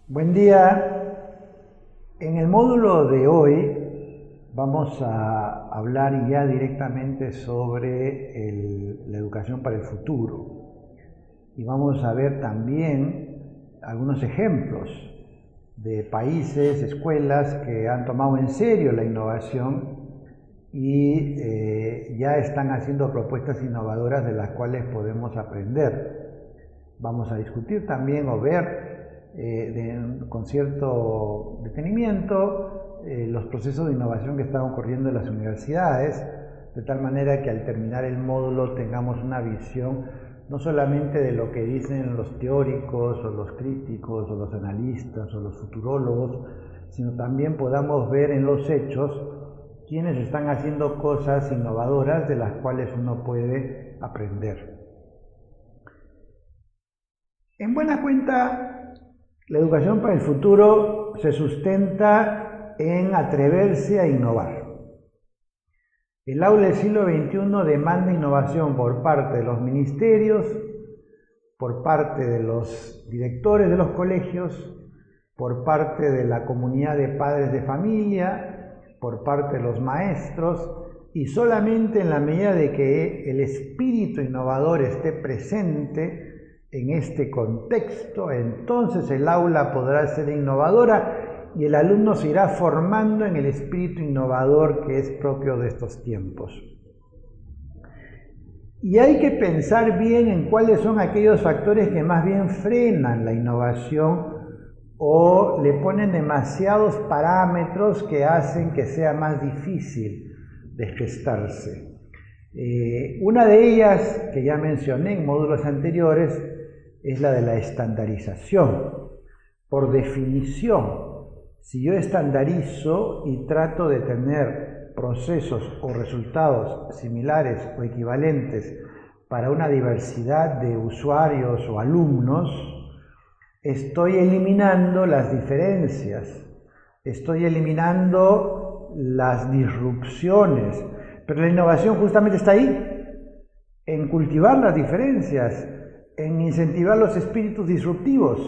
Buen día. En el módulo de hoy vamos a hablar ya directamente sobre la educación para el futuro y vamos a ver también algunos ejemplos de países, escuelas que han tomado en serio la innovación y ya están haciendo propuestas innovadoras de las cuales podemos aprender. Vamos a discutir también o ver con cierto detenimiento los procesos de innovación que están ocurriendo en las universidades, de tal manera que al terminar el módulo tengamos una visión no solamente de lo que dicen los teóricos o los críticos o los analistas o los futurólogos, sino también podamos ver en los hechos quienes están haciendo cosas innovadoras de las cuales uno puede aprender. En buena cuenta, la educación para el futuro se sustenta en atreverse a innovar. El aula del siglo XXI demanda innovación por parte de los ministerios, por parte de los directores de los colegios, por parte de la comunidad de padres de familia, por parte de los maestros, y solamente en la medida de que el espíritu innovador esté presente en este contexto, entonces el aula podrá ser innovadora y el alumno se irá formando en el espíritu innovador que es propio de estos tiempos. Y hay que pensar bien en cuáles son aquellos factores que más bien frenan la innovación o le ponen demasiados parámetros que hacen que sea más difícil de gestarse. Una de ellas, que ya mencioné en módulos anteriores, es la de la estandarización. Por definición, si yo estandarizo y trato de tener procesos o resultados similares o equivalentes para una diversidad de usuarios o alumnos, estoy eliminando las diferencias, estoy eliminando las disrupciones, pero la innovación justamente está ahí, en cultivar las diferencias, en incentivar los espíritus disruptivos.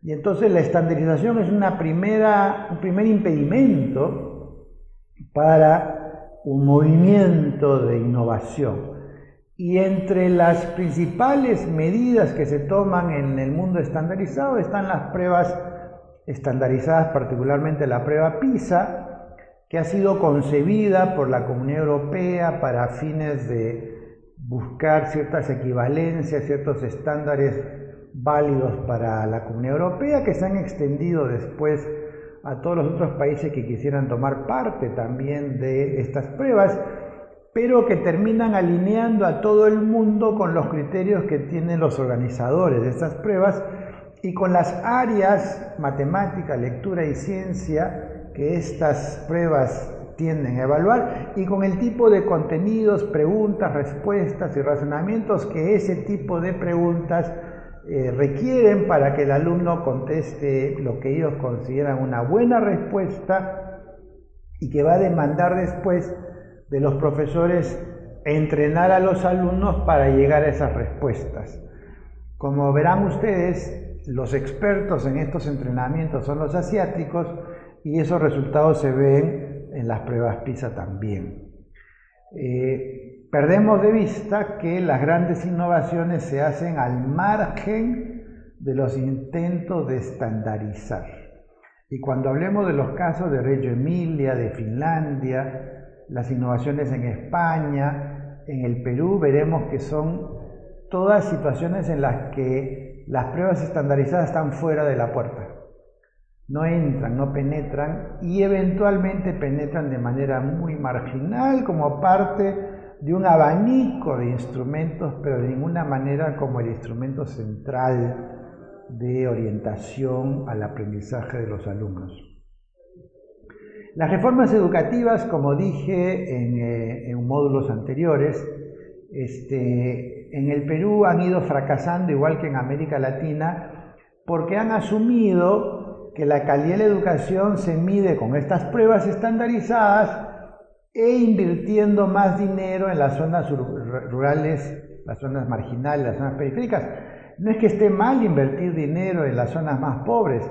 Y entonces la estandarización es un primer impedimento para un movimiento de innovación. Y entre las principales medidas que se toman en el mundo estandarizado están las pruebas estandarizadas, particularmente la prueba PISA, que ha sido concebida por la Comunidad Europea para fines de buscar ciertas equivalencias, ciertos estándares válidos para la Comunidad Europea, que se han extendido después a todos los otros países que quisieran tomar parte también de estas pruebas, pero que terminan alineando a todo el mundo con los criterios que tienen los organizadores de estas pruebas y con las áreas matemática, lectura y ciencia que estas pruebas tienden a evaluar y con el tipo de contenidos, preguntas, respuestas y razonamientos que ese tipo de preguntas requieren para que el alumno conteste lo que ellos consideran una buena respuesta y que va a demandar después de los profesores entrenar a los alumnos para llegar a esas respuestas. Como verán ustedes, los expertos en estos entrenamientos son los asiáticos y esos resultados se ven en las pruebas PISA también. Perdemos de vista que las grandes innovaciones se hacen al margen de los intentos de estandarizar. Y cuando hablemos de los casos de Reggio Emilia, de Finlandia, las innovaciones en España, en el Perú, veremos que son todas situaciones en las que las pruebas estandarizadas están fuera de la puerta. No entran, no penetran y eventualmente penetran de manera muy marginal como parte de un abanico de instrumentos, pero de ninguna manera como el instrumento central de orientación al aprendizaje de los alumnos. Las reformas educativas, como dije en módulos anteriores, en el Perú han ido fracasando igual que en América Latina porque han asumido que la calidad de la educación se mide con estas pruebas estandarizadas e invirtiendo más dinero en las zonas rurales, las zonas marginales, las zonas periféricas. No es que esté mal invertir dinero en las zonas más pobres,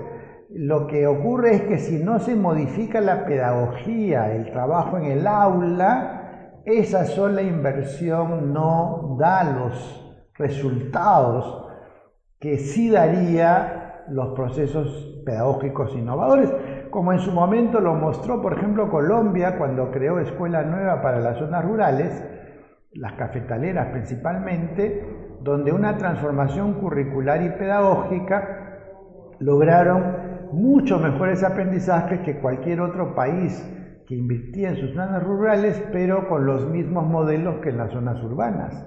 lo que ocurre es que si no se modifica la pedagogía, el trabajo en el aula, esa sola inversión no da los resultados que sí daría los procesos pedagógicos innovadores, como en su momento lo mostró, por ejemplo, Colombia cuando creó Escuela Nueva para las zonas rurales, las cafetaleras principalmente, donde una transformación curricular y pedagógica lograron mucho mejores aprendizajes que cualquier otro país que invirtía en sus zonas rurales, pero con los mismos modelos que en las zonas urbanas.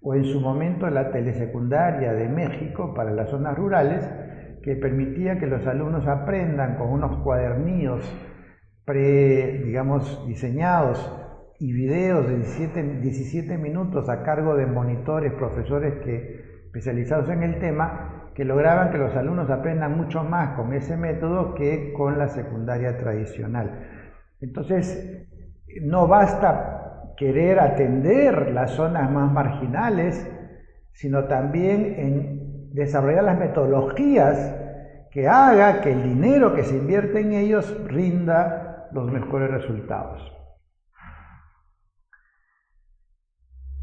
O en su momento la telesecundaria de México para las zonas rurales, que permitía que los alumnos aprendan con unos cuadernillos diseñados y videos de 17 minutos a cargo de monitores, profesores especializados en el tema, que lograban que los alumnos aprendan mucho más con ese método que con la secundaria tradicional. Entonces, no basta querer atender las zonas más marginales, sino también en desarrollar las metodologías que haga que el dinero que se invierte en ellos rinda los mejores resultados.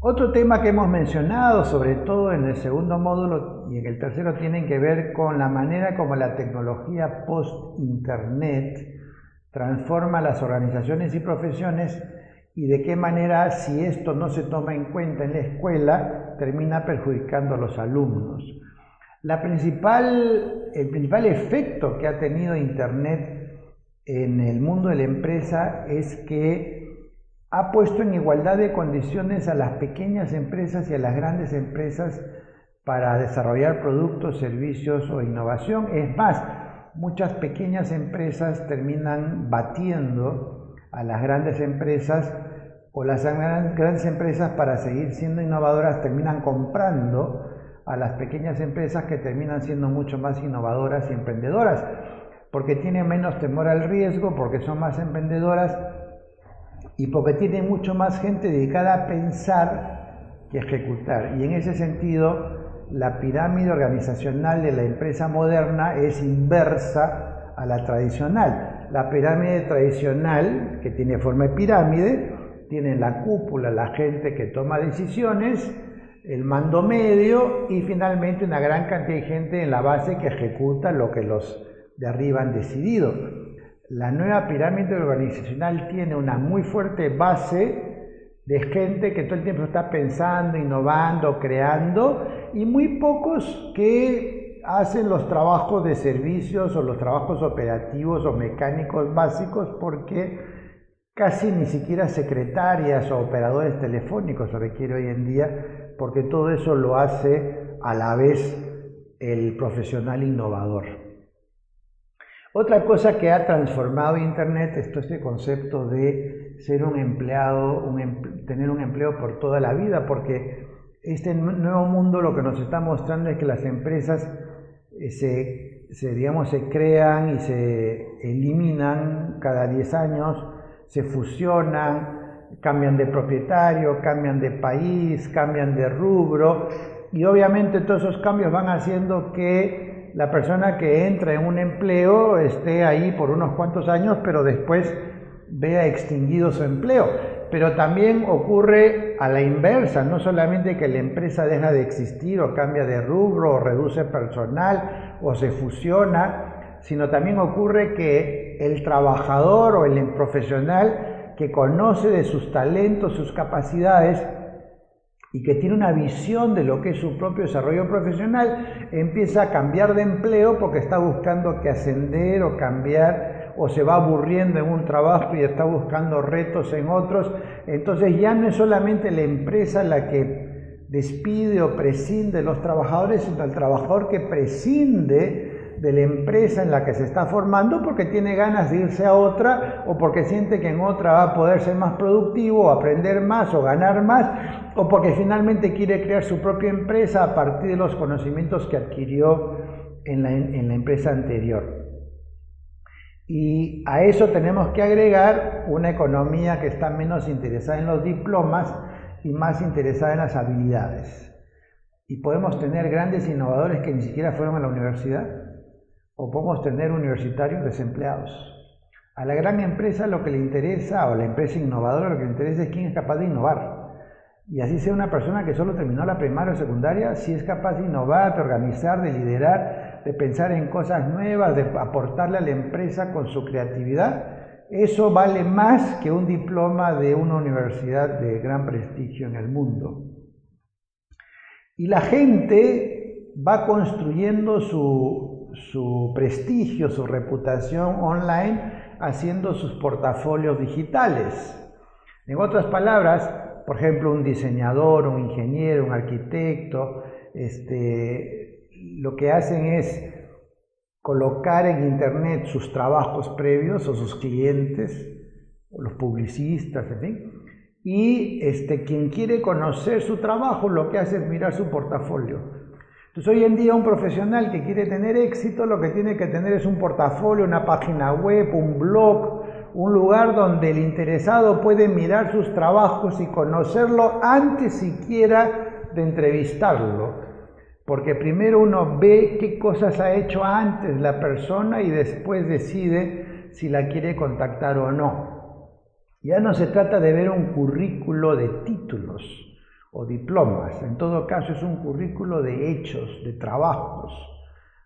Otro tema que hemos mencionado, sobre todo en el segundo módulo y en el tercero, tienen que ver con la manera como la tecnología post-internet transforma las organizaciones y profesiones y de qué manera, si esto no se toma en cuenta en la escuela, termina perjudicando a los alumnos. El principal efecto que ha tenido internet en el mundo de la empresa es que ha puesto en igualdad de condiciones a las pequeñas empresas y a las grandes empresas para desarrollar productos, servicios o innovación. Es más, muchas pequeñas empresas terminan batiendo a las grandes empresas, o las grandes empresas, para seguir siendo innovadoras, terminan comprando a las pequeñas empresas, que terminan siendo mucho más innovadoras y emprendedoras, porque tienen menos temor al riesgo, porque son más emprendedoras y porque tienen mucho más gente dedicada a pensar que a ejecutar. Y en ese sentido, la pirámide organizacional de la empresa moderna es inversa a la tradicional. La pirámide tradicional, que tiene forma de pirámide, tiene en la cúpula la gente que toma decisiones, el mando medio y finalmente una gran cantidad de gente en la base que ejecuta lo que los de arriba han decidido. La nueva pirámide organizacional tiene una muy fuerte base de gente que todo el tiempo está pensando, innovando, creando, y muy pocos que hacen los trabajos de servicios o los trabajos operativos o mecánicos básicos, porque casi ni siquiera secretarias o operadores telefónicos se requiere hoy en día, porque todo eso lo hace a la vez el profesional innovador. Otra cosa que ha transformado Internet es todo este concepto de ser un empleado, tener un empleo por toda la vida, porque este nuevo mundo lo que nos está mostrando es que las empresas se crean y se eliminan cada 10 años, se fusionan, cambian de propietario, cambian de país, cambian de rubro, y obviamente todos esos cambios van haciendo que la persona que entra en un empleo esté ahí por unos cuantos años, pero después vea extinguido su empleo. Pero también ocurre a la inversa, no solamente que la empresa deja de existir o cambia de rubro o reduce personal o se fusiona, sino también ocurre que el trabajador o el profesional que conoce de sus talentos, sus capacidades, y que tiene una visión de lo que es su propio desarrollo profesional, empieza a cambiar de empleo porque está buscando que ascender o cambiar, o se va aburriendo en un trabajo y está buscando retos en otros. Entonces ya no es solamente la empresa la que despide o prescinde de los trabajadores, sino el trabajador que prescinde de la empresa en la que se está formando porque tiene ganas de irse a otra, o porque siente que en otra va a poder ser más productivo, o aprender más, o ganar más, o porque finalmente quiere crear su propia empresa a partir de los conocimientos que adquirió en la empresa anterior. Y a eso tenemos que agregar una economía que está menos interesada en los diplomas y más interesada en las habilidades. Y podemos tener grandes innovadores que ni siquiera fueron a la universidad, o podemos tener universitarios desempleados. A la gran empresa lo que le interesa, o la empresa innovadora lo que le interesa es quién es capaz de innovar. Y así sea una persona que solo terminó la primaria o secundaria, si es capaz de innovar, de organizar, de liderar, de pensar en cosas nuevas, de aportarle a la empresa con su creatividad, eso vale más que un diploma de una universidad de gran prestigio en el mundo. Y la gente va construyendo su prestigio, su reputación online, haciendo sus portafolios digitales. En otras palabras, por ejemplo, un diseñador, un ingeniero, un arquitecto, lo que hacen es colocar en internet sus trabajos previos o sus clientes, o los publicistas, en fin, y quien quiere conocer su trabajo lo que hace es mirar su portafolio. Entonces hoy en día un profesional que quiere tener éxito lo que tiene que tener es un portafolio, una página web, un blog, un lugar donde el interesado puede mirar sus trabajos y conocerlo antes siquiera de entrevistarlo. Porque primero uno ve qué cosas ha hecho antes la persona y después decide si la quiere contactar o no. Ya no se trata de ver un currículo de títulos o diplomas, en todo caso es un currículo de hechos, de trabajos,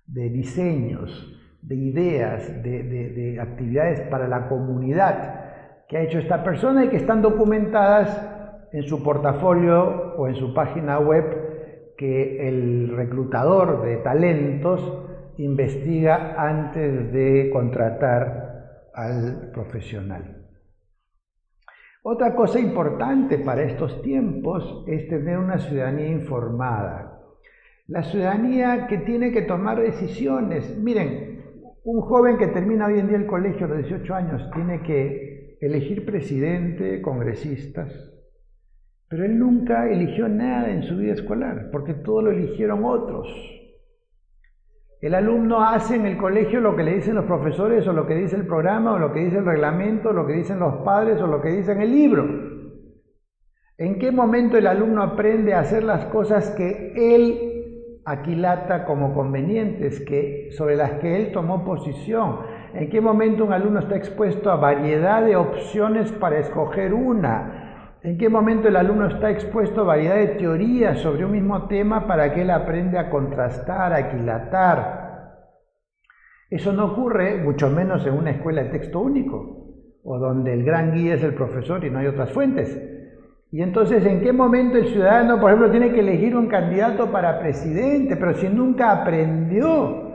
de diseños, de ideas, de actividades para la comunidad que ha hecho esta persona y que están documentadas en su portafolio o en su página web, que el reclutador de talentos investiga antes de contratar al profesional. Otra cosa importante para estos tiempos es tener una ciudadanía informada. La ciudadanía que tiene que tomar decisiones. Miren, un joven que termina hoy en día el colegio a los 18 años tiene que elegir presidente, congresistas, pero él nunca eligió nada en su vida escolar, porque todo lo eligieron otros. El alumno hace en el colegio lo que le dicen los profesores, o lo que dice el programa, o lo que dice el reglamento, o lo que dicen los padres, o lo que dice en el libro. ¿En qué momento el alumno aprende a hacer las cosas que él aquilata como convenientes, sobre las que él tomó posición? ¿En qué momento un alumno está expuesto a variedad de opciones para escoger una? ¿En qué momento el alumno está expuesto a variedad de teorías sobre un mismo tema para que él aprenda a contrastar, a aquilatar? Eso no ocurre, mucho menos en una escuela de texto único, o donde el gran guía es el profesor y no hay otras fuentes. Y entonces, ¿en qué momento el ciudadano, por ejemplo, tiene que elegir un candidato para presidente, pero si nunca aprendió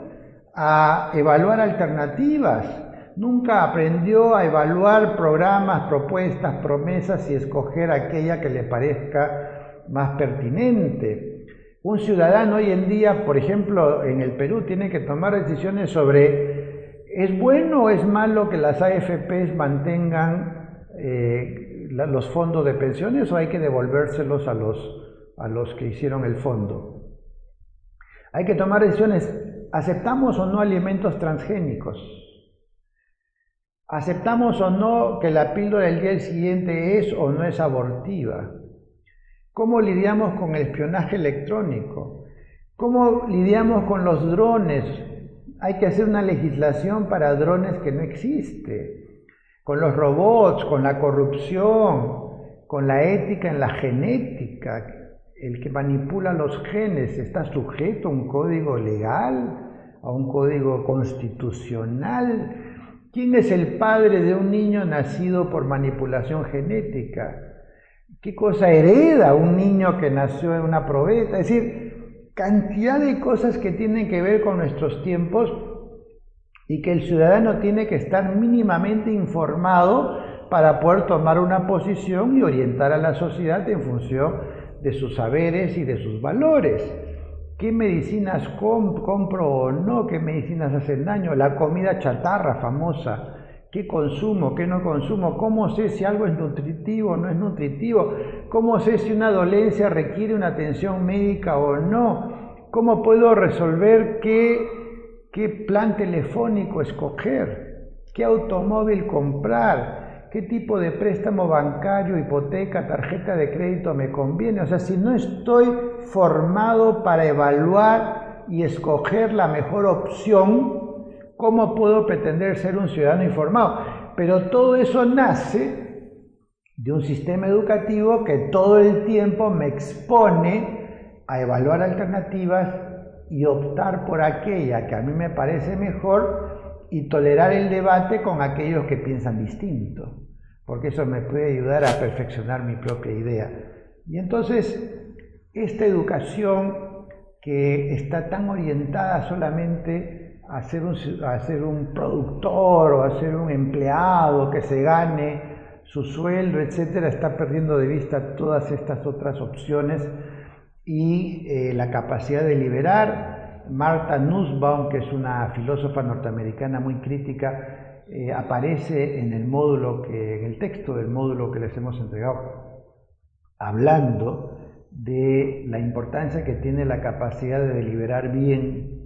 a evaluar alternativas? Nunca aprendió a evaluar programas, propuestas, promesas y escoger aquella que le parezca más pertinente. Un ciudadano hoy en día, por ejemplo, en el Perú, tiene que tomar decisiones sobre ¿es bueno o es malo que las AFPs mantengan los fondos de pensiones o hay que devolvérselos a los que hicieron el fondo? Hay que tomar decisiones, ¿aceptamos o no alimentos transgénicos? ¿Aceptamos o no que la píldora del día siguiente es o no es abortiva? ¿Cómo lidiamos con el espionaje electrónico? ¿Cómo lidiamos con los drones? Hay que hacer una legislación para drones que no existe. Con los robots, con la corrupción, con la ética en la genética. El que manipula los genes está sujeto a un código legal, a un código constitucional. ¿Quién es el padre de un niño nacido por manipulación genética? ¿Qué cosa hereda un niño que nació en una probeta? Es decir, cantidad de cosas que tienen que ver con nuestros tiempos y que el ciudadano tiene que estar mínimamente informado para poder tomar una posición y orientar a la sociedad en función de sus saberes y de sus valores. ¿Qué medicinas compro o no? ¿Qué medicinas hacen daño? La comida chatarra famosa. ¿Qué consumo? ¿Qué no consumo? ¿Cómo sé si algo es nutritivo o no es nutritivo? ¿Cómo sé si una dolencia requiere una atención médica o no? ¿Cómo puedo resolver qué plan telefónico escoger? ¿Qué automóvil comprar? ¿Qué tipo de préstamo bancario, hipoteca, tarjeta de crédito me conviene? O sea, si no estoy formado para evaluar y escoger la mejor opción, ¿cómo puedo pretender ser un ciudadano informado? Pero todo eso nace de un sistema educativo que todo el tiempo me expone a evaluar alternativas y optar por aquella que a mí me parece mejor y tolerar el debate con aquellos que piensan distinto, porque eso me puede ayudar a perfeccionar mi propia idea. Y entonces, esta educación que está tan orientada solamente a ser un productor o a ser un empleado que se gane su sueldo, etcétera, está perdiendo de vista todas estas otras opciones y la capacidad de liberar. Martha Nussbaum, que es una filósofa norteamericana muy crítica, aparece en el texto del módulo que les hemos entregado, hablando de la importancia que tiene la capacidad de deliberar bien,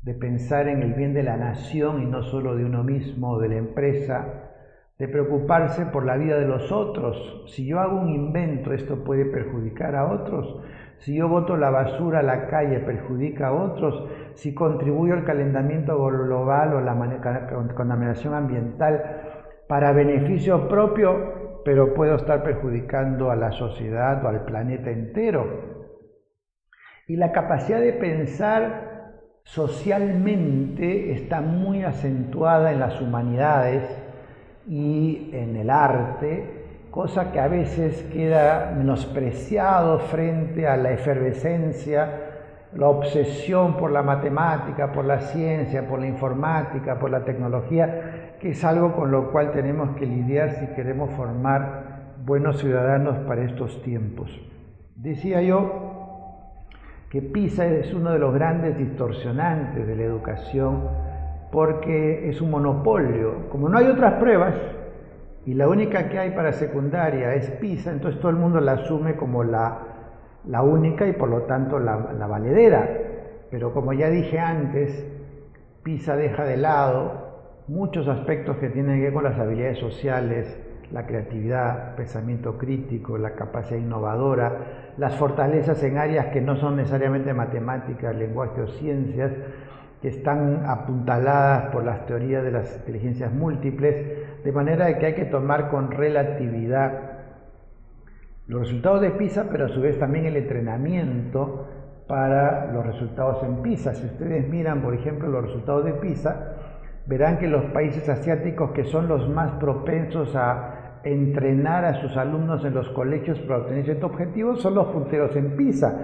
de pensar en el bien de la nación y no solo de uno mismo o de la empresa, de preocuparse por la vida de los otros. Si yo hago un invento, esto puede perjudicar a otros. Si yo boto la basura a la calle, perjudica a otros. Si contribuyo al calentamiento global o la contaminación ambiental para beneficio propio, pero puedo estar perjudicando a la sociedad o al planeta entero. Y la capacidad de pensar socialmente está muy acentuada en las humanidades y en el arte, cosa que a veces queda menospreciado frente a la efervescencia, la obsesión por la matemática, por la ciencia, por la informática, por la tecnología, que es algo con lo cual tenemos que lidiar si queremos formar buenos ciudadanos para estos tiempos. Decía yo que PISA es uno de los grandes distorsionantes de la educación porque es un monopolio. Como no hay otras pruebas y la única que hay para secundaria es PISA, entonces todo el mundo la asume como la única y por lo tanto la valedera. Pero como ya dije antes, PISA deja de lado muchos aspectos que tienen que ver con las habilidades sociales, la creatividad, pensamiento crítico, la capacidad innovadora, las fortalezas en áreas que no son necesariamente matemáticas, lenguaje o ciencias, que están apuntaladas por las teorías de las inteligencias múltiples, de manera que hay que tomar con relatividad los resultados de PISA, pero a su vez también el entrenamiento para los resultados en PISA. Si ustedes miran, por ejemplo, los resultados de PISA, verán que los países asiáticos que son los más propensos a entrenar a sus alumnos en los colegios para obtener ciertos objetivos son los punteros en PISA,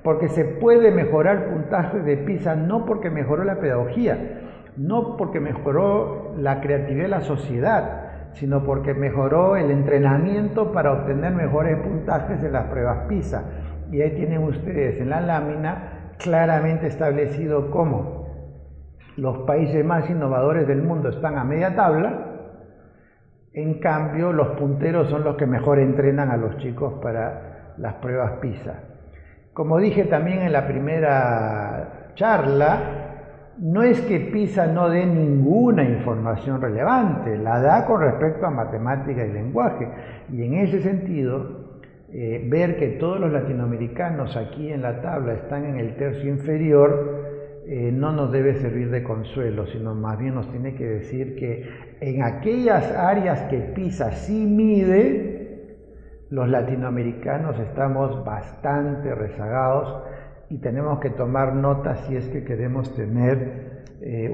porque se puede mejorar puntajes de PISA no porque mejoró la pedagogía, no porque mejoró la creatividad de la sociedad, sino porque mejoró el entrenamiento para obtener mejores puntajes en las pruebas PISA. Y ahí tienen ustedes en la lámina claramente establecido cómo los países más innovadores del mundo están a media tabla. En cambio, los punteros son los que mejor entrenan a los chicos para las pruebas PISA. Como dije también en la primera charla, no es que PISA no dé ninguna información relevante, la da con respecto a matemática y lenguaje. Y en ese sentido, ver que todos los latinoamericanos aquí en la tabla están en el tercio inferior, no nos debe servir de consuelo, sino más bien nos tiene que decir que en aquellas áreas que PISA sí mide, los latinoamericanos estamos bastante rezagados y tenemos que tomar nota si es que queremos tener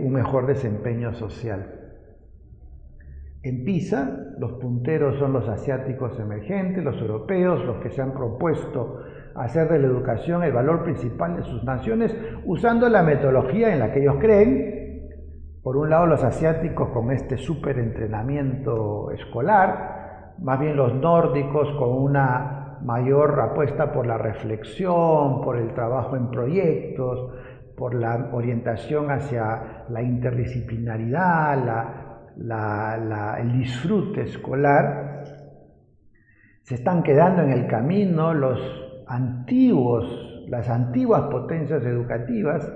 un mejor desempeño social. En PISA, los punteros son los asiáticos emergentes, los europeos, los que se han propuesto hacer de la educación el valor principal de sus naciones, usando la metodología en la que ellos creen. Por un lado, los asiáticos con este súper entrenamiento escolar, más bien los nórdicos con una mayor apuesta por la reflexión, por el trabajo en proyectos, por la orientación hacia la interdisciplinaridad, el disfrute escolar. Se están quedando en el camino las antiguas potencias educativas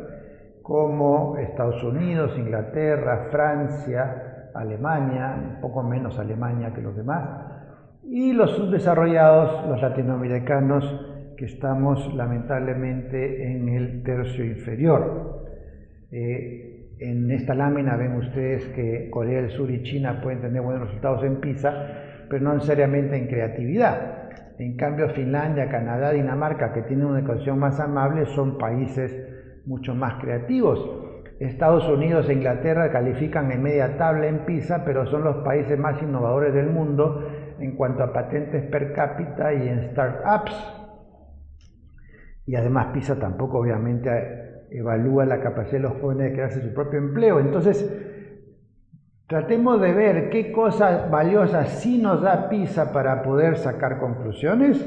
como Estados Unidos, Inglaterra, Francia, Alemania, un poco menos Alemania que los demás, y los subdesarrollados, los latinoamericanos, que estamos lamentablemente en el tercio inferior. En esta lámina ven ustedes que Corea del Sur y China pueden tener buenos resultados en PISA, pero no necesariamente en creatividad. En cambio, Finlandia, Canadá, Dinamarca, que tienen una educación más amable, son países mucho más creativos. Estados Unidos e Inglaterra califican en media tabla en PISA, pero son los países más innovadores del mundo en cuanto a patentes per cápita y en startups. Y además PISA tampoco obviamente evalúa la capacidad de los jóvenes de crearse su propio empleo. Entonces, tratemos de ver qué cosas valiosas sí nos da PISA para poder sacar conclusiones,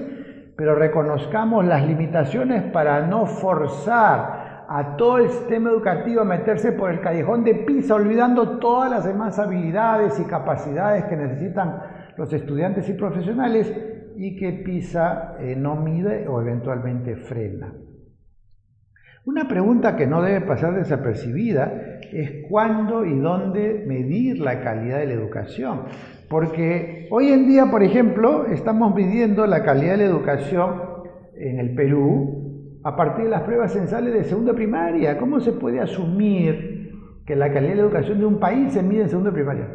pero reconozcamos las limitaciones para no forzar a todo el sistema educativo a meterse por el callejón de PISA, olvidando todas las demás habilidades y capacidades que necesitan los estudiantes y profesionales y que PISA no mide o eventualmente frena. Una pregunta que no debe pasar desapercibida es cuándo y dónde medir la calidad de la educación. Porque hoy en día, por ejemplo, estamos midiendo la calidad de la educación en el Perú a partir de las pruebas censales de segundo de primaria. ¿Cómo se puede asumir que la calidad de la educación de un país se mide en segundo de primaria?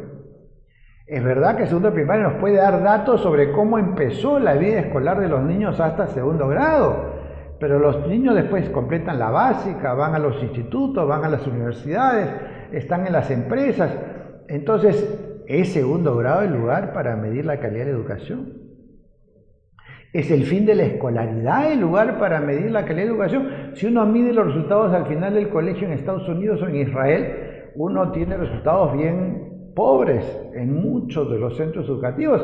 Es verdad que segundo de primaria nos puede dar datos sobre cómo empezó la vida escolar de los niños hasta segundo grado, pero los niños después completan la básica, van a los institutos, van a las universidades, están en las empresas. Entonces, ¿es segundo grado el lugar para medir la calidad de la educación? ¿Es el fin de la escolaridad el lugar para medir la calidad de la educación? Si uno mide los resultados al final del colegio en Estados Unidos o en Israel, uno tiene resultados bien pobres en muchos de los centros educativos.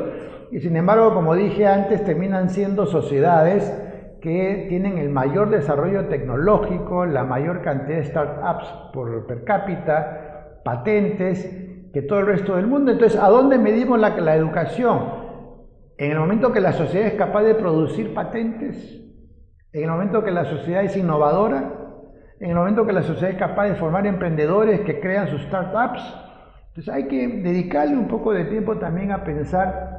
Y sin embargo, como dije antes, terminan siendo sociedades que tienen el mayor desarrollo tecnológico, la mayor cantidad de startups por per cápita, patentes, que todo el resto del mundo. Entonces, ¿a dónde medimos la educación? En el momento que la sociedad es capaz de producir patentes, en el momento que la sociedad es innovadora, en el momento que la sociedad es capaz de formar emprendedores que crean sus startups. Entonces hay que dedicarle un poco de tiempo también a pensar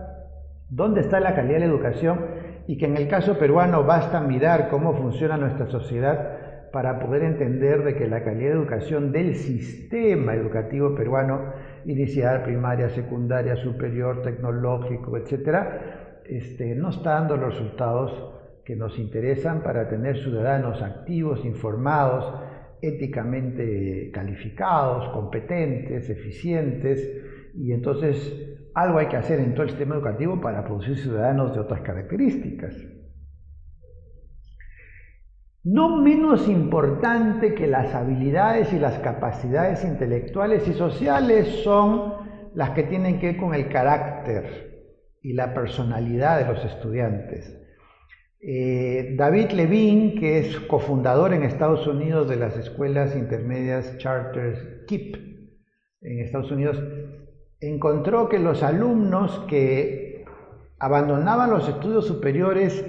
dónde está la calidad de la educación, y que en el caso peruano basta mirar cómo funciona nuestra sociedad para poder entender de que la calidad de educación del sistema educativo peruano, inicial, primaria, secundaria, superior, tecnológico, etcétera, no está dando los resultados que nos interesan para tener ciudadanos activos, informados, éticamente calificados, competentes, eficientes, y entonces algo hay que hacer en todo el sistema educativo para producir ciudadanos de otras características. No menos importante que las habilidades y las capacidades intelectuales y sociales son las que tienen que ver con el carácter y la personalidad de los estudiantes. David Levine, que es cofundador en Estados Unidos de las escuelas intermedias Charters KIPP en Estados Unidos, encontró que los alumnos que abandonaban los estudios superiores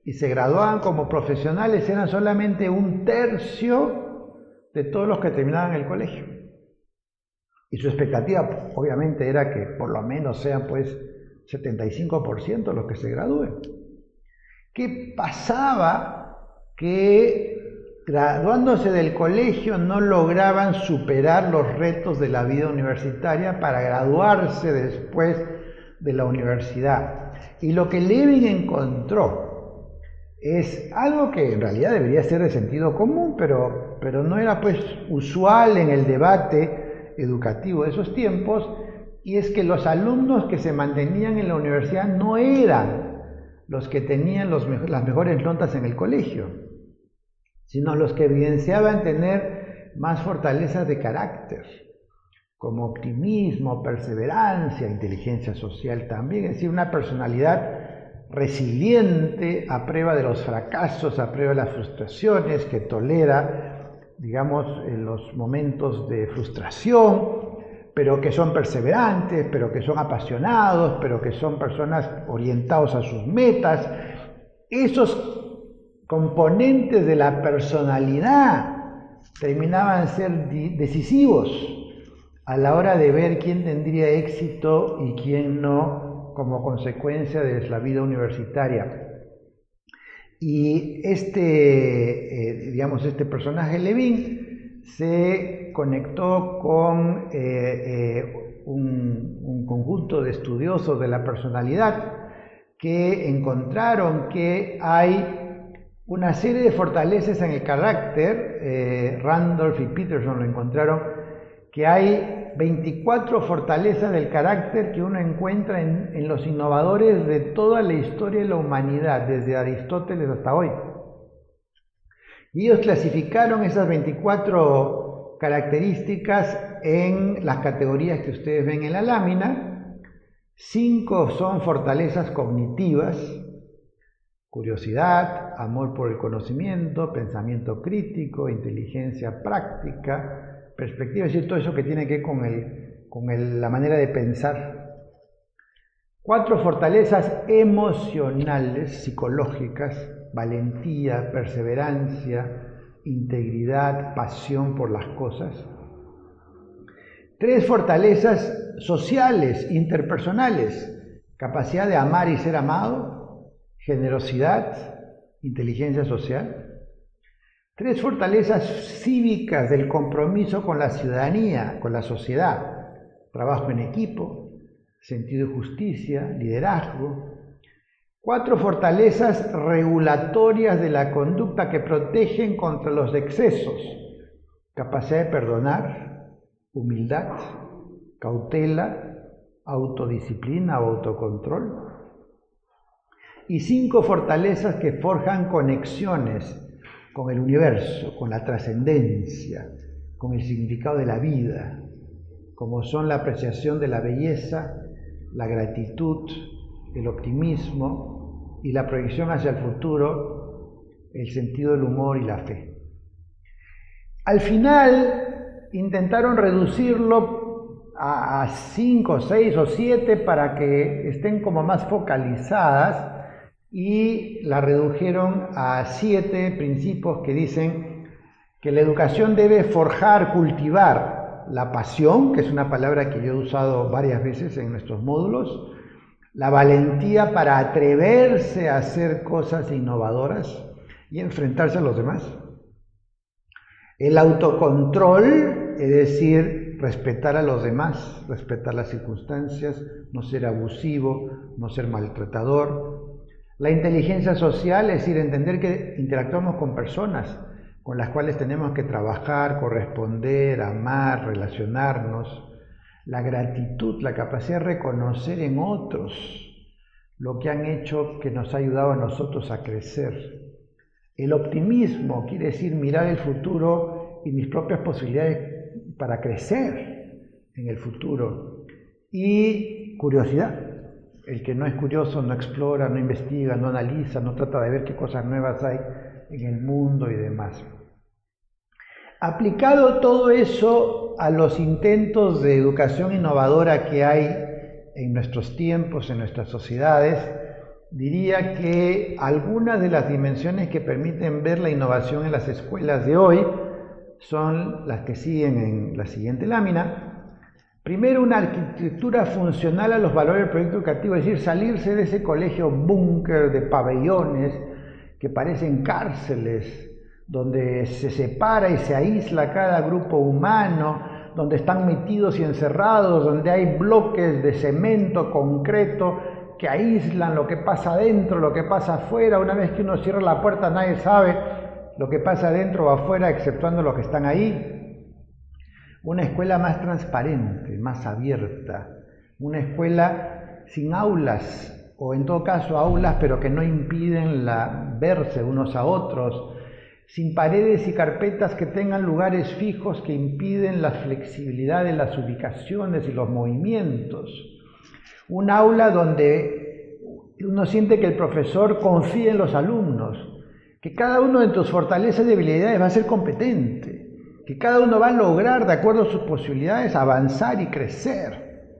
y se graduaban como profesionales eran solamente 1/3 de todos los que terminaban el colegio. Y su expectativa, obviamente, era que por lo menos sean 75% los que se gradúen. ¿Qué pasaba? Que graduándose del colegio no lograban superar los retos de la vida universitaria para graduarse después de la universidad. Y lo que Levin encontró es algo que en realidad debería ser de sentido común, pero no era usual en el debate educativo de esos tiempos, y es que los alumnos que se mantenían en la universidad no eran los que tenían las mejores notas en el colegio, sino los que evidenciaban tener más fortalezas de carácter, como optimismo, perseverancia, inteligencia social también, es decir, una personalidad resiliente a prueba de los fracasos, a prueba de las frustraciones, que tolera, digamos, los momentos de frustración, pero que son perseverantes, pero que son apasionados, pero que son personas orientados a sus metas. Esos componentes de la personalidad terminaban ser decisivos a la hora de ver quién tendría éxito y quién no como consecuencia de la vida universitaria. Y este personaje Levin se conectó con un conjunto de estudiosos de la personalidad que encontraron que hay una serie de fortalezas en el carácter. Randolph y Peterson lo encontraron, que hay 24 fortalezas del carácter que uno encuentra en los innovadores de toda la historia de la humanidad, desde Aristóteles hasta hoy. Y ellos clasificaron esas 24 características en las categorías que ustedes ven en la lámina. 5 son fortalezas cognitivas: curiosidad, amor por el conocimiento, pensamiento crítico, inteligencia práctica, perspectiva, es decir, todo eso que tiene que ver con la manera de pensar. 4 fortalezas emocionales, psicológicas: valentía, perseverancia, integridad, pasión por las cosas. 3 fortalezas sociales, interpersonales: capacidad de amar y ser amado, generosidad, inteligencia social. 3 fortalezas cívicas del compromiso con la ciudadanía, con la sociedad: trabajo en equipo, sentido de justicia, liderazgo. 4 fortalezas regulatorias de la conducta que protegen contra los excesos: capacidad de perdonar, humildad, cautela, autodisciplina o autocontrol. Y 5 fortalezas que forjan conexiones con el universo, con la trascendencia, con el significado de la vida, como son la apreciación de la belleza, la gratitud, el optimismo y la proyección hacia el futuro, el sentido del humor y la fe. Al final intentaron reducirlo a 5, 6 o 7 para que estén como más focalizadas, y la redujeron a 7 principios que dicen que la educación debe forjar, cultivar la pasión, que es una palabra que yo he usado varias veces en nuestros módulos, la valentía para atreverse a hacer cosas innovadoras y enfrentarse a los demás, el autocontrol, es decir, respetar a los demás, respetar las circunstancias, no ser abusivo, no ser maltratador. La inteligencia social, es decir, entender que interactuamos con personas con las cuales tenemos que trabajar, corresponder, amar, relacionarnos. La gratitud, la capacidad de reconocer en otros lo que han hecho que nos ha ayudado a nosotros a crecer. El optimismo quiere decir mirar el futuro y mis propias posibilidades para crecer en el futuro. Y curiosidad. El que no es curioso no explora, no investiga, no analiza, no trata de ver qué cosas nuevas hay en el mundo y demás. Aplicado todo eso a los intentos de educación innovadora que hay en nuestros tiempos, en nuestras sociedades, diría que algunas de las dimensiones que permiten ver la innovación en las escuelas de hoy son las que siguen en la siguiente lámina. Primero, una arquitectura funcional a los valores del proyecto educativo, es decir, salirse de ese colegio búnker de pabellones que parecen cárceles, donde se separa y se aísla cada grupo humano, donde están metidos y encerrados, donde hay bloques de cemento, concreto, que aíslan lo que pasa adentro, lo que pasa afuera. Una vez que uno cierra la puerta, nadie sabe lo que pasa adentro o afuera, exceptuando los que están ahí. Una escuela más transparente, más abierta, una escuela sin aulas, o en todo caso aulas pero que no impiden verse unos a otros, sin paredes y carpetas que tengan lugares fijos que impiden la flexibilidad de las ubicaciones y los movimientos. Un aula donde uno siente que el profesor confía en los alumnos, que cada uno de tus fortalezas y debilidades va a ser competente, que cada uno va a lograr, de acuerdo a sus posibilidades, avanzar y crecer.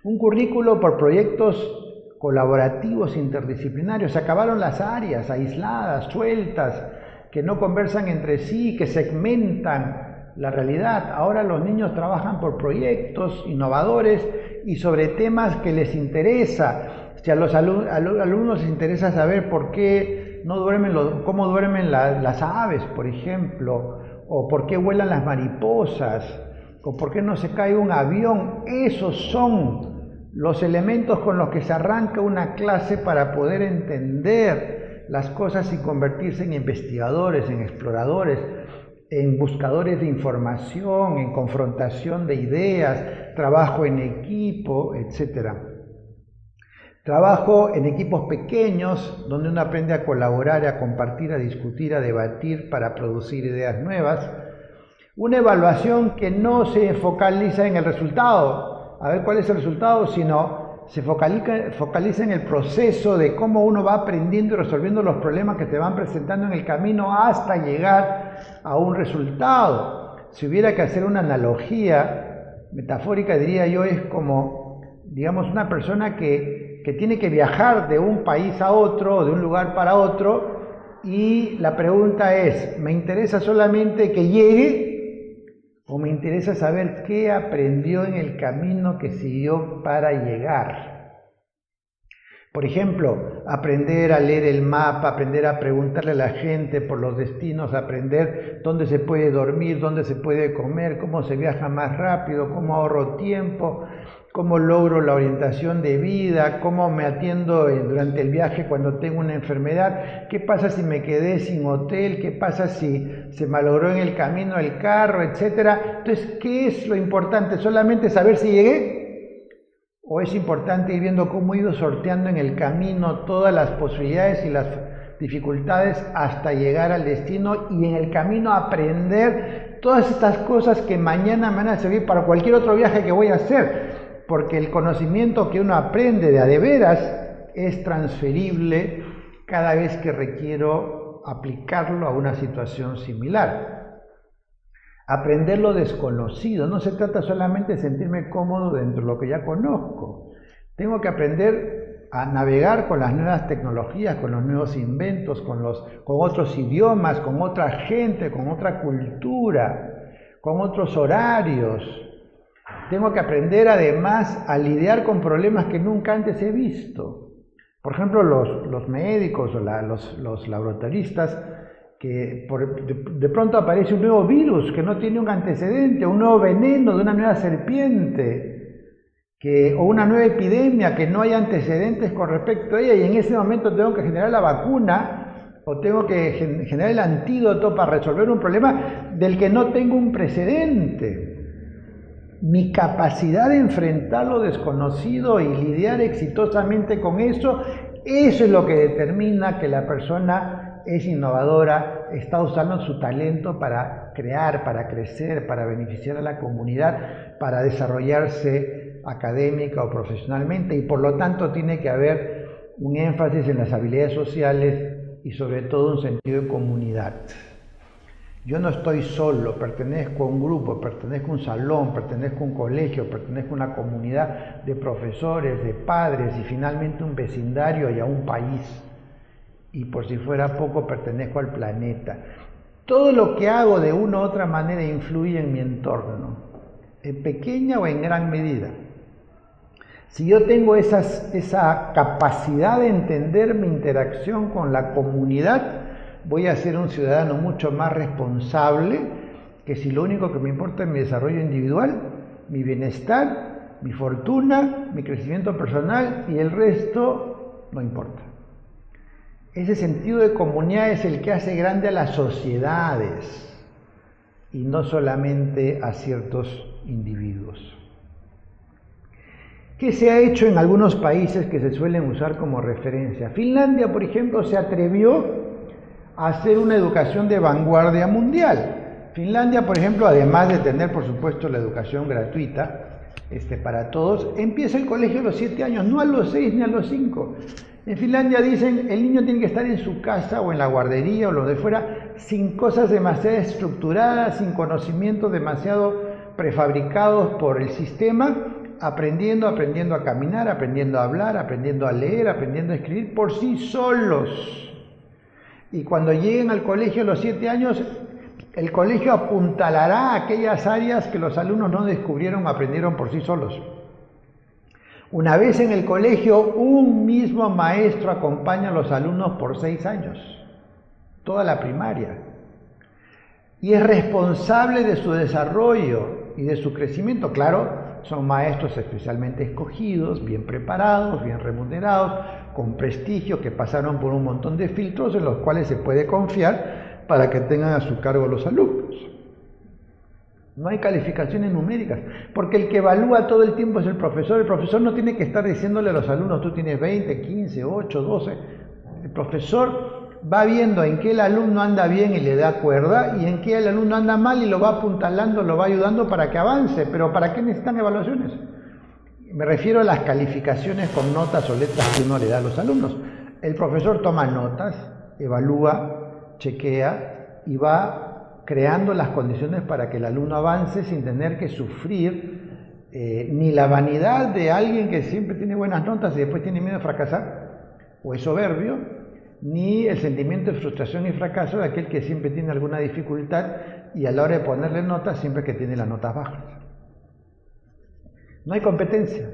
Un currículo por proyectos colaborativos interdisciplinarios. Se acabaron las áreas aisladas, sueltas, que no conversan entre sí, que segmentan la realidad. Ahora los niños trabajan por proyectos innovadores y sobre temas que les interesa. Si a los alumnos les interesa saber por qué no duermen cómo duermen las aves, por ejemplo, o por qué vuelan las mariposas, o por qué no se cae un avión. Esos son los elementos con los que se arranca una clase para poder entender las cosas y convertirse en investigadores, en exploradores, en buscadores de información, en confrontación de ideas, trabajo en equipo, etc. Trabajo en equipos pequeños, donde uno aprende a colaborar, a compartir, a discutir, a debatir para producir ideas nuevas. Una evaluación que no se focaliza en el resultado, a ver cuál es el resultado, sino se focaliza en el proceso de cómo uno va aprendiendo y resolviendo los problemas que se van presentando en el camino hasta llegar a un resultado. Si hubiera que hacer una analogía metafórica, diría yo, es como, digamos, una persona que tiene que viajar de un país a otro, de un lugar para otro, y la pregunta es, ¿me interesa solamente que llegue? ¿O me interesa saber qué aprendió en el camino que siguió para llegar? Por ejemplo, aprender a leer el mapa, aprender a preguntarle a la gente por los destinos, aprender dónde se puede dormir, dónde se puede comer, cómo se viaja más rápido, cómo ahorro tiempo, cómo logro la orientación de vida, cómo me atiendo durante el viaje cuando tengo una enfermedad, qué pasa si me quedé sin hotel, qué pasa si se malogró en el camino el carro, etcétera. Entonces, ¿qué es lo importante? ¿Solamente saber si llegué? ¿O es importante ir viendo cómo he ido sorteando en el camino todas las posibilidades y las dificultades hasta llegar al destino, y en el camino aprender todas estas cosas que mañana me van a servir para cualquier otro viaje que voy a hacer? Porque el conocimiento que uno aprende de a de veras es transferible cada vez que requiero aplicarlo a una situación similar. Aprender lo desconocido, no se trata solamente de sentirme cómodo dentro de lo que ya conozco. Tengo que aprender a navegar con las nuevas tecnologías, con los nuevos inventos, con otros idiomas, con otra gente, con otra cultura, con otros horarios. Tengo que aprender además a lidiar con problemas que nunca antes he visto. Por ejemplo, los médicos o los laboratoristas, que de pronto aparece un nuevo virus que no tiene un antecedente, un nuevo veneno de una nueva serpiente, o una nueva epidemia que no hay antecedentes con respecto a ella, y en ese momento tengo que generar la vacuna o tengo que generar el antídoto para resolver un problema del que no tengo un precedente. Mi capacidad de enfrentar lo desconocido y lidiar exitosamente con eso es lo que determina que la persona es innovadora, está usando su talento para crear, para crecer, para beneficiar a la comunidad, para desarrollarse académica o profesionalmente, y por lo tanto tiene que haber un énfasis en las habilidades sociales y sobre todo un sentido de comunidad. Yo no estoy solo, pertenezco a un grupo, pertenezco a un salón, pertenezco a un colegio, pertenezco a una comunidad de profesores, de padres y finalmente un vecindario y a un país. Y por si fuera poco, pertenezco al planeta. Todo lo que hago de una u otra manera influye en mi entorno, en pequeña o en gran medida. Si yo tengo esa capacidad de entender mi interacción con la comunidad, voy a ser un ciudadano mucho más responsable que si lo único que me importa es mi desarrollo individual, mi bienestar, mi fortuna, mi crecimiento personal, y el resto no importa. Ese sentido de comunidad es el que hace grande a las sociedades y no solamente a ciertos individuos. ¿Qué se ha hecho en algunos países que se suelen usar como referencia? Finlandia, por ejemplo, se atrevió a hacer una educación de vanguardia mundial. Finlandia, por ejemplo, además de tener, por supuesto, la educación gratuita para todos, empieza el colegio a los 7 años, no a los 6 ni a los 5. En Finlandia dicen, el niño tiene que estar en su casa o en la guardería o lo de fuera, sin cosas demasiado estructuradas, sin conocimientos demasiado prefabricados por el sistema, aprendiendo a caminar, aprendiendo a hablar, aprendiendo a leer, aprendiendo a escribir por sí solos. Y cuando lleguen al colegio a los 7 años, el colegio apuntalará aquellas áreas que los alumnos no descubrieron o aprendieron por sí solos. Una vez en el colegio, un mismo maestro acompaña a los alumnos por 6 años, toda la primaria. y es responsable de su desarrollo y de su crecimiento. Claro, son maestros especialmente escogidos, bien preparados, bien remunerados, con prestigio, que pasaron por un montón de filtros en los cuales se puede confiar para que tengan a su cargo los alumnos. No hay calificaciones numéricas, porque el que evalúa todo el tiempo es el profesor. El profesor no tiene que estar diciéndole a los alumnos, tú tienes 20, 15, 8, 12. El profesor va viendo en qué el alumno anda bien y le da cuerda, y en qué el alumno anda mal y lo va apuntalando, lo va ayudando para que avance. Pero ¿para qué necesitan evaluaciones? Me refiero a las calificaciones con notas o letras que uno le da a los alumnos. El profesor toma notas, evalúa, chequea y va creando las condiciones para que el alumno avance sin tener que sufrir ni la vanidad de alguien que siempre tiene buenas notas y después tiene miedo de fracasar, o es soberbio, ni el sentimiento de frustración y fracaso de aquel que siempre tiene alguna dificultad y a la hora de ponerle notas siempre que tiene las notas bajas. No hay competencia.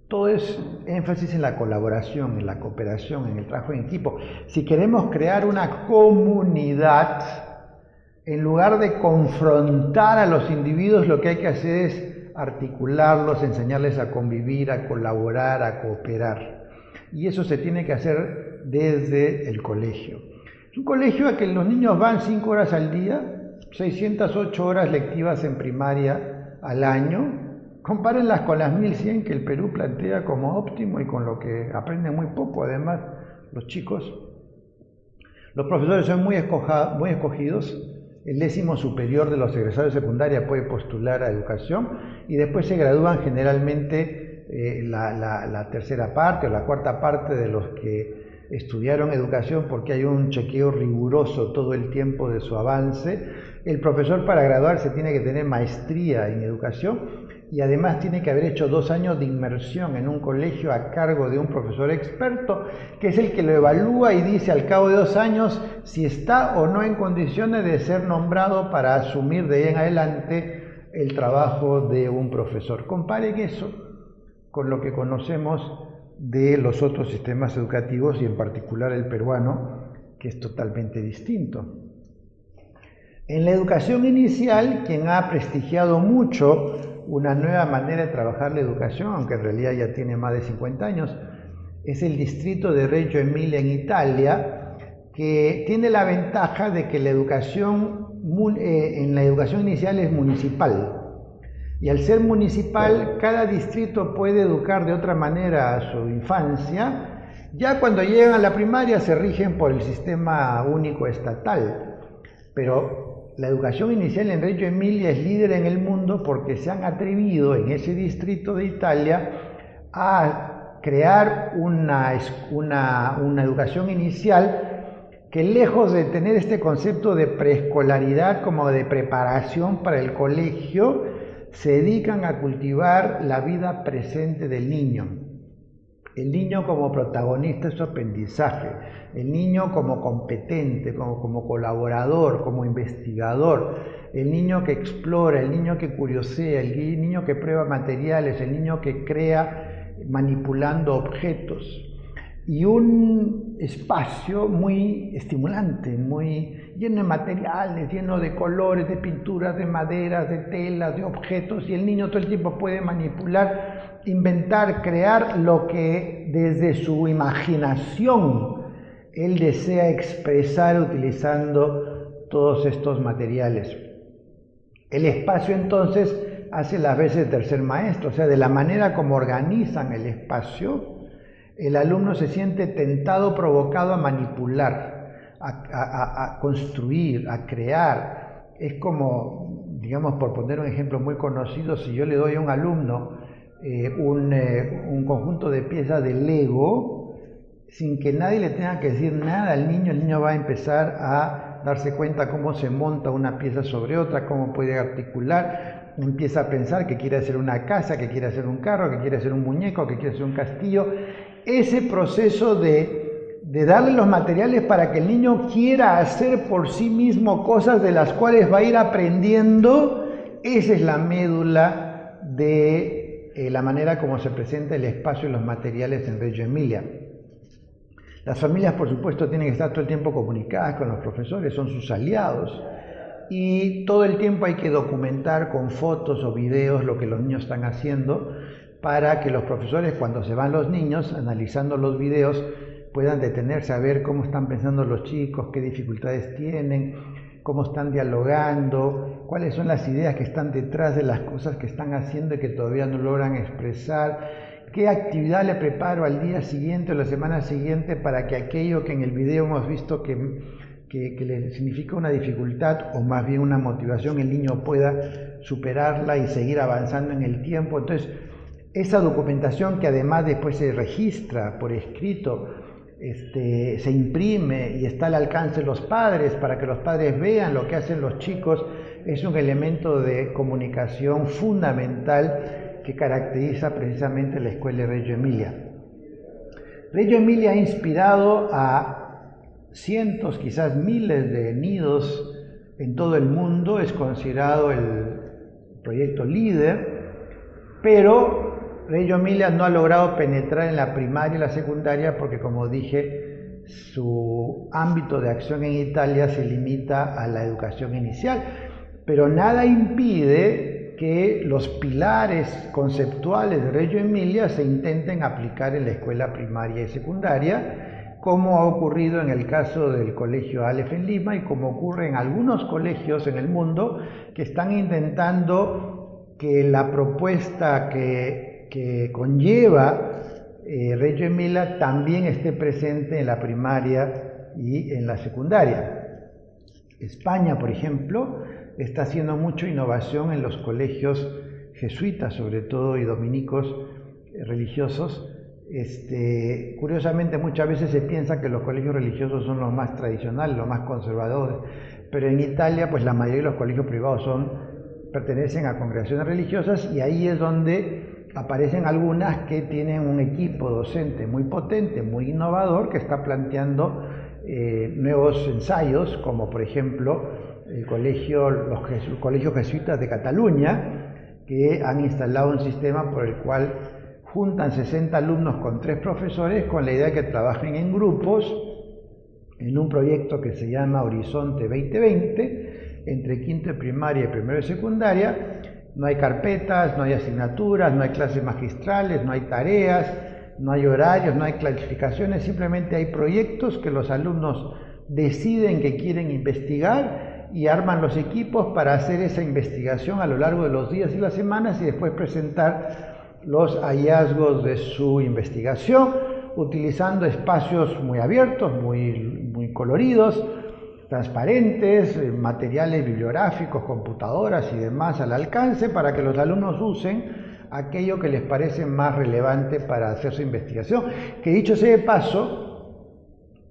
Todo es énfasis en la colaboración, en la cooperación, en el trabajo en equipo. Si queremos crear una comunidad, en lugar de confrontar a los individuos, lo que hay que hacer es articularlos, enseñarles a convivir, a colaborar, a cooperar. Y eso se tiene que hacer desde el colegio. Es un colegio a que los niños van 5 horas al día, 608 horas lectivas en primaria al año. Compárenlas con las 1100 que el Perú plantea como óptimo y con lo que aprenden muy poco, además, los chicos. Los profesores son muy escogidos. El 10º superior de los egresados de secundaria puede postular a educación y después se gradúan generalmente la tercera parte o la cuarta parte de los que estudiaron educación, porque hay un chequeo riguroso todo el tiempo de su avance. El profesor, para graduarse, tiene que tener maestría en educación y además tiene que haber hecho 2 años de inmersión en un colegio a cargo de un profesor experto, que es el que lo evalúa y dice al cabo de 2 años si está o no en condiciones de ser nombrado para asumir de ahí en adelante el trabajo de un profesor. Comparen eso con lo que conocemos de los otros sistemas educativos y en particular el peruano, que es totalmente distinto. En la educación inicial, quien ha prestigiado mucho una nueva manera de trabajar la educación, aunque en realidad ya tiene más de 50 años, es el distrito de Reggio Emilia en Italia, que tiene la ventaja de que la educación en la educación inicial es municipal. Y al ser municipal, cada distrito puede educar de otra manera a su infancia. Ya cuando llegan a la primaria se rigen por el sistema único estatal. Pero la educación inicial en Reggio Emilia es líder en el mundo porque se han atrevido en ese distrito de Italia a crear una educación inicial que, lejos de tener este concepto de preescolaridad como de preparación para el colegio, se dedican a cultivar la vida presente del niño. El niño como protagonista de su aprendizaje, el niño como competente, como colaborador, como investigador, el niño que explora, el niño que curiosea, el niño que prueba materiales, el niño que crea manipulando objetos. Y un espacio muy estimulante, muy lleno de materiales, lleno de colores, de pinturas, de maderas, de telas, de objetos, y el niño todo el tiempo puede manipular, inventar, crear lo que desde su imaginación él desea expresar utilizando todos estos materiales. El espacio entonces hace las veces de tercer maestro, o sea, de la manera como organizan el espacio, el alumno se siente tentado, provocado a manipular, a construir, a crear. Es como, digamos, por poner un ejemplo muy conocido, si yo le doy a un alumno un conjunto de piezas de Lego, sin que nadie le tenga que decir nada al niño, el niño va a empezar a darse cuenta cómo se monta una pieza sobre otra, cómo puede articular, empieza a pensar que quiere hacer una casa, que quiere hacer un carro, que quiere hacer un muñeco, que quiere hacer un castillo. Ese proceso de darle los materiales para que el niño quiera hacer por sí mismo cosas de las cuales va a ir aprendiendo, esa es la médula de la manera como se presenta el espacio y los materiales en Reggio Emilia. Las familias, por supuesto, tienen que estar todo el tiempo comunicadas con los profesores, son sus aliados. y todo el tiempo hay que documentar con fotos o videos lo que los niños están haciendo para que los profesores, cuando se van los niños, analizando los videos, puedan detenerse a ver cómo están pensando los chicos, qué dificultades tienen, cómo están dialogando, cuáles son las ideas que están detrás de las cosas que están haciendo y que todavía no logran expresar, qué actividad le preparo al día siguiente o la semana siguiente para que aquello que en el video hemos visto que le significa una dificultad o más bien una motivación, el niño pueda superarla y seguir avanzando en el tiempo. Entonces, esa documentación que además después se registra por escrito, se imprime y está al alcance de los padres para que los padres vean lo que hacen los chicos, es un elemento de comunicación fundamental que caracteriza precisamente la Escuela Reggio Emilia. Reggio Emilia ha inspirado a cientos, quizás miles de nidos en todo el mundo, es considerado el proyecto líder, pero Reggio Emilia no ha logrado penetrar en la primaria y la secundaria porque, como dije, su ámbito de acción en Italia se limita a la educación inicial, pero nada impide que los pilares conceptuales de Reggio Emilia se intenten aplicar en la escuela primaria y secundaria, como ha ocurrido en el caso del Colegio Aleph en Lima y como ocurre en algunos colegios en el mundo que están intentando que la propuesta que conlleva Reggio Emilia también esté presente en la primaria y en la secundaria. España, por ejemplo, está haciendo mucha innovación en los colegios jesuitas, sobre todo, y dominicos religiosos. Curiosamente, muchas veces se piensa que los colegios religiosos son los más tradicionales, los más conservadores, pero en Italia, pues la mayoría de los colegios privados pertenecen a congregaciones religiosas y ahí es donde aparecen algunas que tienen un equipo docente muy potente, muy innovador, que está planteando nuevos ensayos, como por ejemplo los colegios jesuitas de Cataluña, que han instalado un sistema por el cual juntan 60 alumnos con 3 profesores con la idea de que trabajen en grupos en un proyecto que se llama Horizonte 2020, entre quinto de primaria y primero de secundaria. No hay carpetas, no hay asignaturas, no hay clases magistrales, no hay tareas, no hay horarios, no hay clasificaciones, simplemente hay proyectos que los alumnos deciden que quieren investigar y arman los equipos para hacer esa investigación a lo largo de los días y las semanas y después presentar los hallazgos de su investigación utilizando espacios muy abiertos, muy coloridos, transparentes, materiales bibliográficos, computadoras y demás al alcance para que los alumnos usen aquello que les parece más relevante para hacer su investigación, que dicho sea de paso,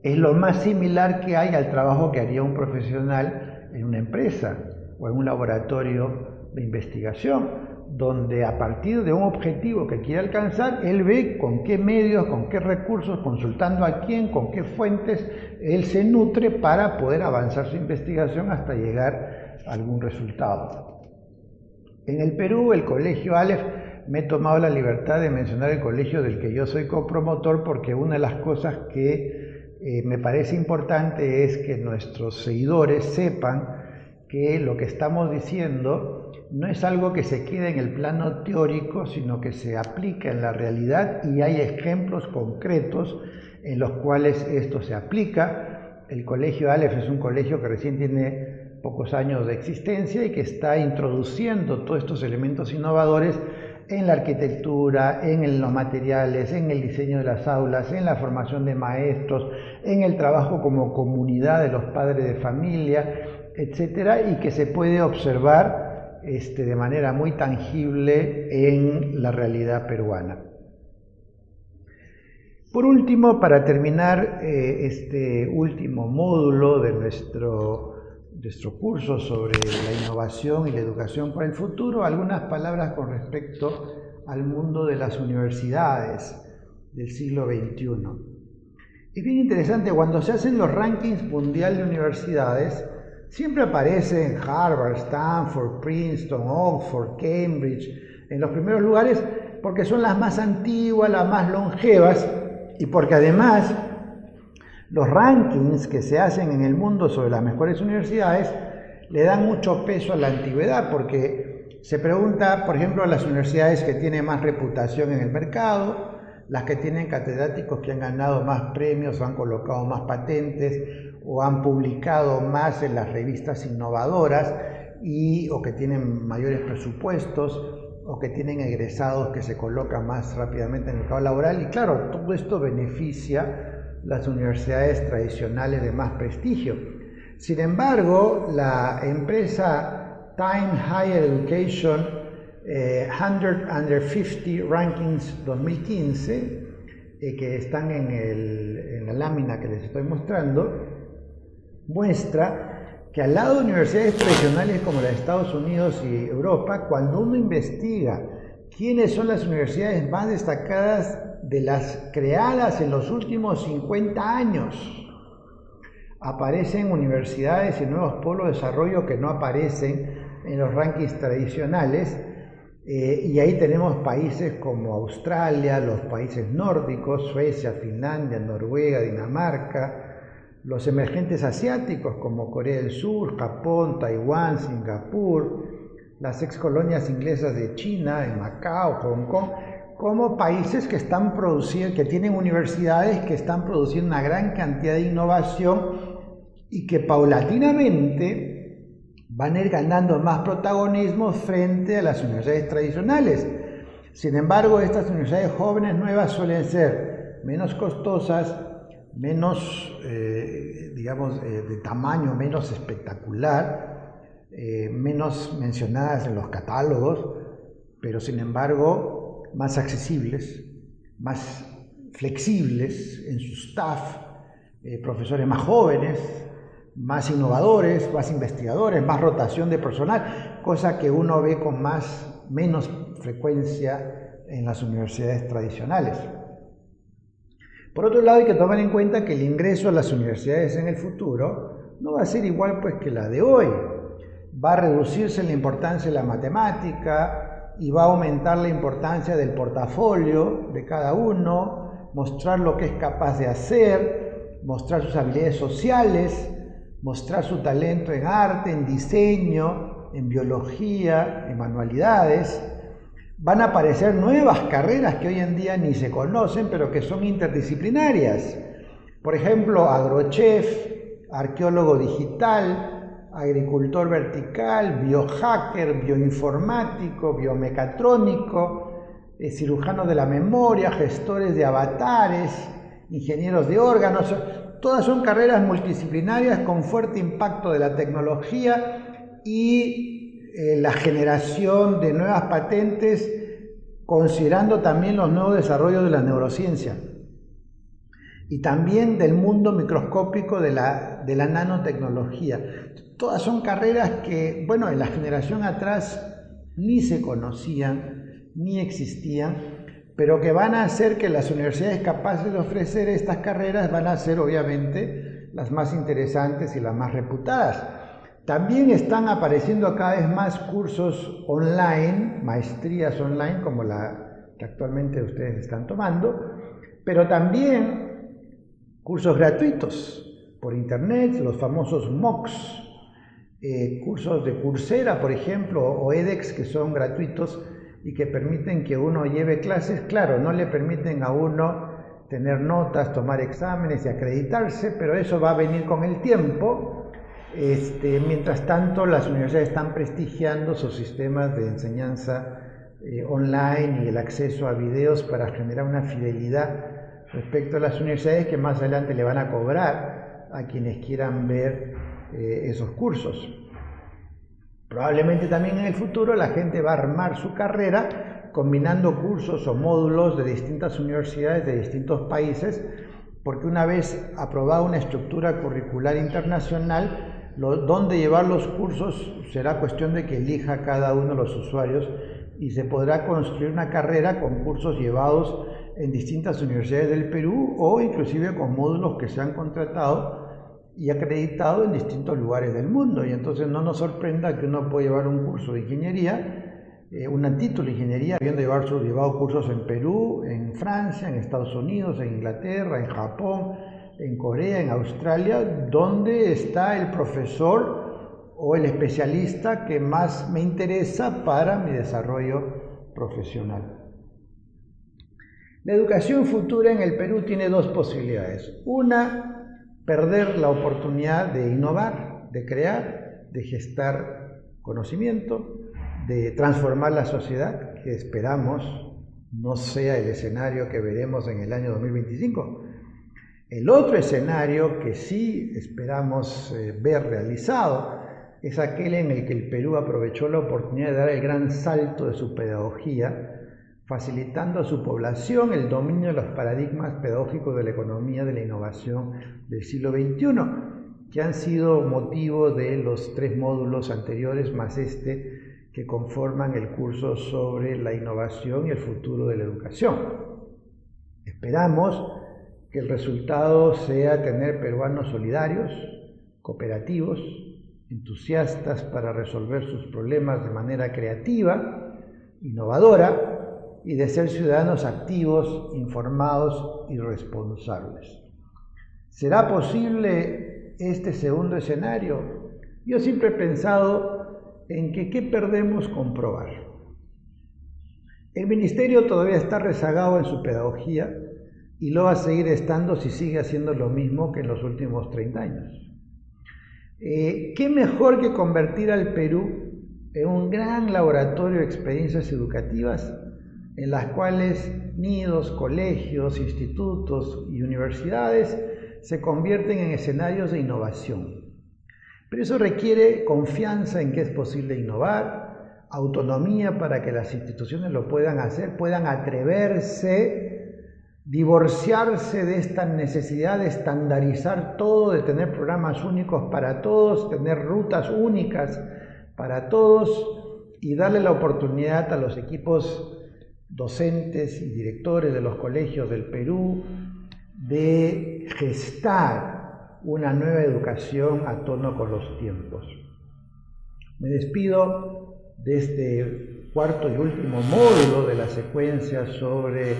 es lo más similar que hay al trabajo que haría un profesional en una empresa o en un laboratorio de investigación, donde a partir de un objetivo que quiere alcanzar, él ve con qué medios, con qué recursos, consultando a quién, con qué fuentes, él se nutre para poder avanzar su investigación hasta llegar a algún resultado. En el Perú, el Colegio Aleph, me he tomado la libertad de mencionar el colegio del que yo soy copromotor porque una de las cosas que me parece importante es que nuestros seguidores sepan que lo que estamos diciendo no es algo que se quede en el plano teórico, sino que se aplica en la realidad y hay ejemplos concretos en los cuales esto se aplica. El Colegio Aleph es un colegio que recién tiene pocos años de existencia y que está introduciendo todos estos elementos innovadores en la arquitectura, en los materiales, en el diseño de las aulas, en la formación de maestros, en el trabajo como comunidad de los padres de familia, etcétera, y que se puede observar de manera muy tangible en la realidad peruana. Por último, para terminar este último módulo de nuestro curso sobre la innovación y la educación para el futuro, algunas palabras con respecto al mundo de las universidades del siglo XXI. Es bien interesante, cuando se hacen los rankings mundial de universidades, siempre aparecen Harvard, Stanford, Princeton, Oxford, Cambridge, en los primeros lugares porque son las más antiguas, las más longevas y porque además los rankings que se hacen en el mundo sobre las mejores universidades le dan mucho peso a la antigüedad, porque se pregunta, por ejemplo, a las universidades que tienen más reputación en el mercado, las que tienen catedráticos que han ganado más premios, o han colocado más patentes, o han publicado más en las revistas innovadoras, o que tienen mayores presupuestos, o que tienen egresados que se colocan más rápidamente en el mercado laboral. Y claro, todo esto beneficia las universidades tradicionales de más prestigio. Sin embargo, la empresa Time Higher Education 100 Under 50 Rankings 2015, que están en la lámina que les estoy mostrando, muestra que al lado de universidades tradicionales como las de Estados Unidos y Europa, cuando uno investiga quiénes son las universidades más destacadas de las creadas en los últimos 50 años, aparecen universidades y nuevos polos de desarrollo que no aparecen en los rankings tradicionales, y ahí tenemos países como Australia, los países nórdicos, Suecia, Finlandia, Noruega, Dinamarca, los emergentes asiáticos como Corea del Sur, Japón, Taiwán, Singapur, las ex colonias inglesas de China, en Macao, Hong Kong, como países que están produciendo, que tienen universidades que están produciendo una gran cantidad de innovación y que paulatinamente van a ir ganando más protagonismo frente a las universidades tradicionales. Sin embargo, estas universidades jóvenes nuevas suelen ser menos costosas, menos, de tamaño menos espectacular, menos mencionadas en los catálogos, pero sin embargo más accesibles, más flexibles en su staff, profesores más jóvenes, más innovadores, más investigadores, más rotación de personal, cosa que uno ve con menos frecuencia en las universidades tradicionales. Por otro lado, hay que tomar en cuenta que el ingreso a las universidades en el futuro no va a ser igual pues que la de hoy. Va a reducirse la importancia de la matemática y va a aumentar la importancia del portafolio de cada uno, mostrar lo que es capaz de hacer, mostrar sus habilidades sociales, mostrar su talento en arte, en diseño, en biología, en manualidades. Van a aparecer nuevas carreras que hoy en día ni se conocen, pero que son interdisciplinarias. Por ejemplo, agrochef, arqueólogo digital, agricultor vertical, biohacker, bioinformático, biomecatrónico, cirujano de la memoria, gestores de avatares, ingenieros de órganos. Todas son carreras multidisciplinarias con fuerte impacto de la tecnología y la generación de nuevas patentes, considerando también los nuevos desarrollos de la neurociencia y también del mundo microscópico de la nanotecnología. Todas son carreras que, bueno, en la generación atrás ni se conocían, ni existían, pero que van a hacer que las universidades capaces de ofrecer estas carreras van a ser obviamente las más interesantes y las más reputadas. También están apareciendo cada vez más cursos online, maestrías online como la que actualmente ustedes están tomando, pero también cursos gratuitos por internet, los famosos MOOCs, cursos de Coursera, por ejemplo, o edX, que son gratuitos y que permiten que uno lleve clases. Claro, no le permiten a uno tener notas, tomar exámenes y acreditarse, pero eso va a venir con el tiempo. Mientras tanto, las universidades están prestigiando sus sistemas de enseñanza online y el acceso a videos para generar una fidelidad respecto a las universidades que más adelante le van a cobrar a quienes quieran ver esos cursos. Probablemente también en el futuro la gente va a armar su carrera combinando cursos o módulos de distintas universidades de distintos países, porque una vez aprobada una estructura curricular internacional, dónde llevar los cursos será cuestión de que elija cada uno de los usuarios y se podrá construir una carrera con cursos llevados en distintas universidades del Perú o inclusive con módulos que se han contratado y acreditado en distintos lugares del mundo. Y entonces no nos sorprenda que uno pueda llevar un curso de ingeniería, un título de ingeniería, habiendo llevado cursos en Perú, en Francia, en Estados Unidos, en Inglaterra, en Japón, en Corea, en Australia, donde está el profesor o el especialista que más me interesa para mi desarrollo profesional. La educación futura en el Perú tiene dos posibilidades. Una, perder la oportunidad de innovar, de crear, de gestar conocimiento, de transformar la sociedad, que esperamos no sea el escenario que veremos en el año 2025. El otro escenario que sí esperamos ver realizado es aquel en el que el Perú aprovechó la oportunidad de dar el gran salto de su pedagogía, facilitando a su población el dominio de los paradigmas pedagógicos de la economía de la innovación del siglo XXI, que han sido motivo de los 3 módulos anteriores más este que conforman el curso sobre la innovación y el futuro de la educación. Esperamos que el resultado sea tener peruanos solidarios, cooperativos, entusiastas para resolver sus problemas de manera creativa, innovadora, y de ser ciudadanos activos, informados y responsables. ¿Será posible este segundo escenario? Yo siempre he pensado en que ¿qué perdemos con probar? El ministerio todavía está rezagado en su pedagogía y lo va a seguir estando si sigue haciendo lo mismo que en los últimos 30 años. ¿Qué mejor que convertir al Perú en un gran laboratorio de experiencias educativas en las cuales nidos, colegios, institutos y universidades se convierten en escenarios de innovación? Pero eso requiere confianza en que es posible innovar, autonomía para que las instituciones lo puedan hacer, puedan atreverse, divorciarse de esta necesidad de estandarizar todo, de tener programas únicos para todos, tener rutas únicas para todos y darle la oportunidad a los equipos docentes y directores de los colegios del Perú de gestar una nueva educación a tono con los tiempos. Me despido de este cuarto y último módulo de la secuencia sobre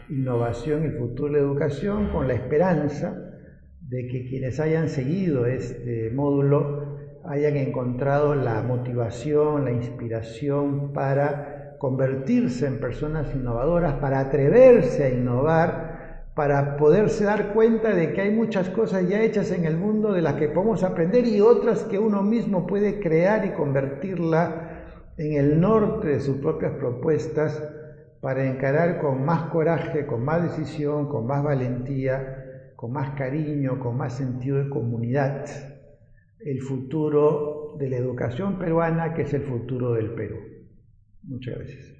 innovación y futuro de la educación con la esperanza de que quienes hayan seguido este módulo hayan encontrado la motivación, la inspiración para convertirse en personas innovadoras, para atreverse a innovar, para poderse dar cuenta de que hay muchas cosas ya hechas en el mundo de las que podemos aprender y otras que uno mismo puede crear y convertirla en el norte de sus propias propuestas para encarar con más coraje, con más decisión, con más valentía, con más cariño, con más sentido de comunidad, el futuro de la educación peruana, que es el futuro del Perú. Muchas gracias.